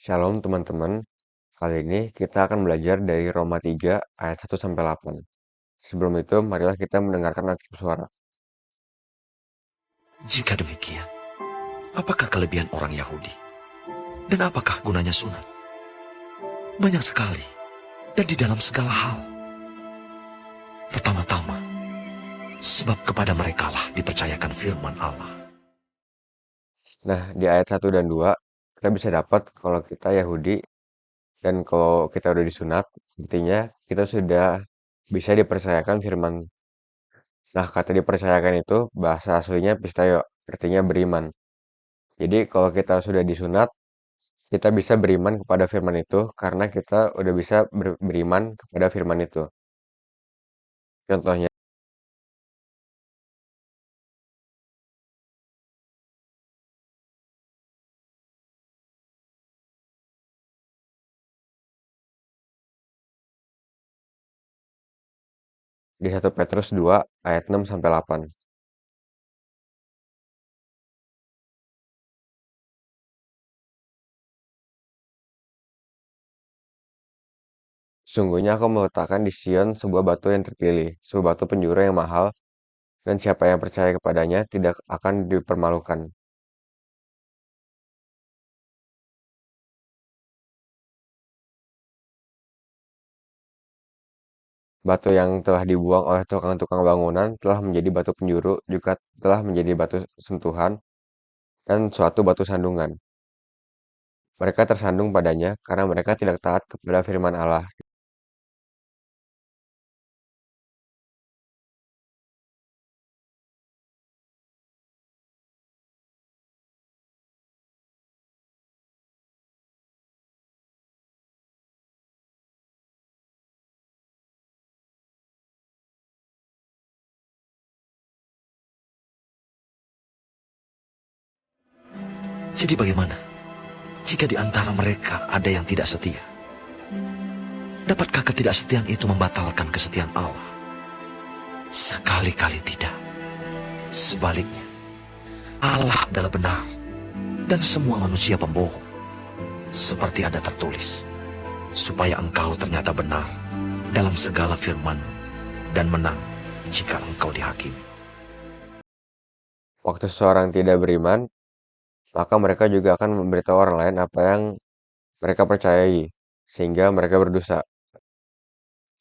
Shalom teman-teman, kali ini kita akan belajar dari Roma 3 ayat 1-8. Sebelum itu, marilah kita mendengarkan Alkitab suara. Jika demikian, apakah kelebihan orang Yahudi? Dan apakah gunanya sunat? Banyak sekali, dan di dalam segala hal. Pertama-tama, sebab kepada merekalah dipercayakan firman Allah. Nah, di ayat 1 dan 2, kita bisa dapat kalau kita Yahudi dan kalau kita udah disunat, artinya kita sudah bisa dipercayakan firman. Nah, kata dipercayakan itu bahasa aslinya pistayo, artinya beriman. Jadi, kalau kita sudah disunat, kita bisa beriman kepada firman itu karena kita udah bisa beriman kepada firman itu. Contohnya, di 1 Petrus 2 ayat 6-8. Sungguhnya aku meletakkan di Sion sebuah batu yang terpilih, sebuah batu penjuru yang mahal, dan siapa yang percaya kepadanya tidak akan dipermalukan. Batu yang telah dibuang oleh tukang-tukang bangunan telah menjadi batu penjuru, juga telah menjadi batu sentuhan, dan suatu batu sandungan. Mereka tersandung padanya karena mereka tidak taat kepada firman Allah. Jadi bagaimana jika di antara mereka ada yang tidak setia? Dapatkah ketidaksetiaan itu membatalkan kesetiaan Allah? Sekali-kali tidak. Sebaliknya, Allah adalah benar, dan semua manusia pembohong. Seperti ada tertulis, supaya engkau ternyata benar dalam segala firman dan menang jika engkau dihakimi. Waktu seseorang tidak beriman, maka mereka juga akan memberitahu orang lain apa yang mereka percayai, sehingga mereka berdosa.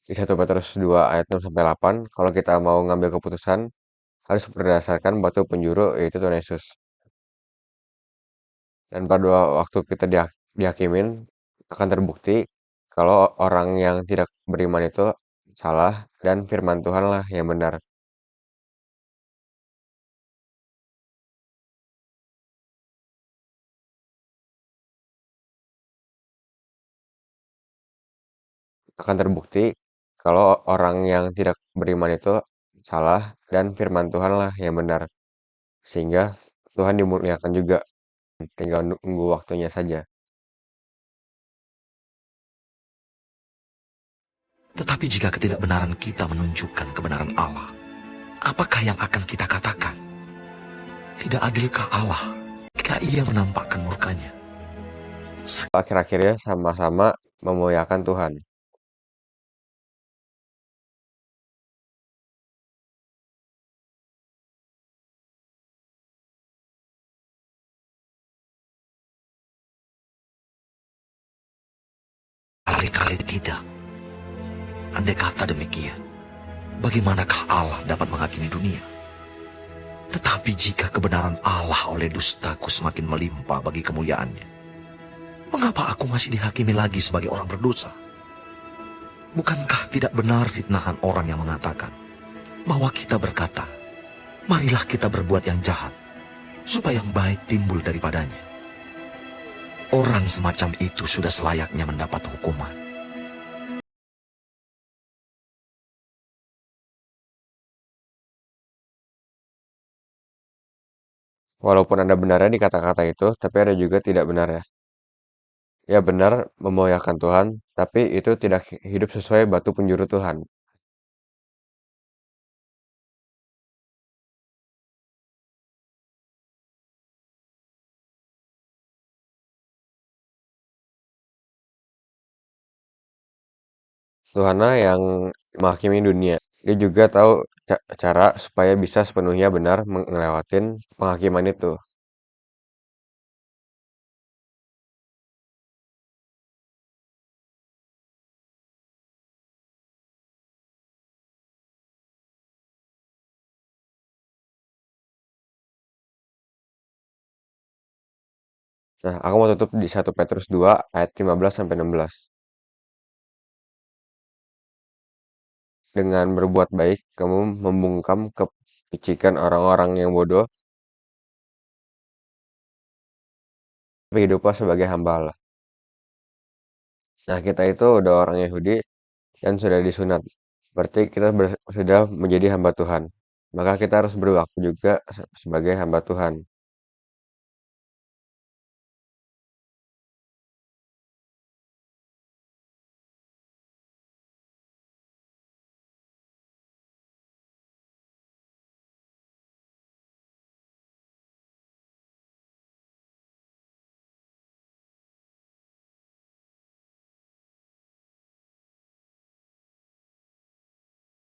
Di 1 Petrus 2 ayat 6-8, kalau kita mau ngambil keputusan, harus berdasarkan batu penjuru, yaitu Tuhan Yesus. Dan pada waktu kita dihakimin, akan terbukti kalau orang yang tidak beriman itu salah, dan firman Tuhan lah yang benar. Akan terbukti kalau orang yang tidak beriman itu salah, dan firman Tuhan lah yang benar. Sehingga Tuhan dimuliakan juga, tinggal nunggu waktunya saja. Tetapi jika ketidakbenaran kita menunjukkan kebenaran Allah, apakah yang akan kita katakan? Tidak adilkah Allah jika ia menampakkan murkanya? Akhir-akhirnya sama-sama memuliakan Tuhan. Kali-kali tidak. Andai kata demikian, bagaimanakah Allah dapat menghakimi dunia? Tetapi jika kebenaran Allah oleh dustaku semakin melimpah bagi kemuliaannya, mengapa aku masih dihakimi lagi sebagai orang berdosa? Bukankah tidak benar fitnahan orang yang mengatakan bahwa kita berkata, marilah kita berbuat yang jahat, supaya yang baik timbul daripadanya? Orang semacam itu sudah selayaknya mendapat hukuman. Walaupun ada benarnya di kata-kata itu, tapi ada juga tidak benar ya. Ya benar memuliakan Tuhan, tapi itu tidak hidup sesuai batu penjuru Tuhan. Tuhanlah yang menghakimi dunia. Dia juga tahu cara supaya bisa sepenuhnya benar ngelewatin penghakiman itu. Nah, aku mau tutup di 1 Petrus 2 ayat 15 sampai 16. Dengan berbuat baik, kamu membungkam kepicikan orang-orang yang bodoh, tapi hiduplah sebagai hamba Allah. Nah, kita itu udah orang Yahudi yang sudah disunat. Berarti kita sudah menjadi hamba Tuhan. Maka kita harus berlaku juga sebagai hamba Tuhan.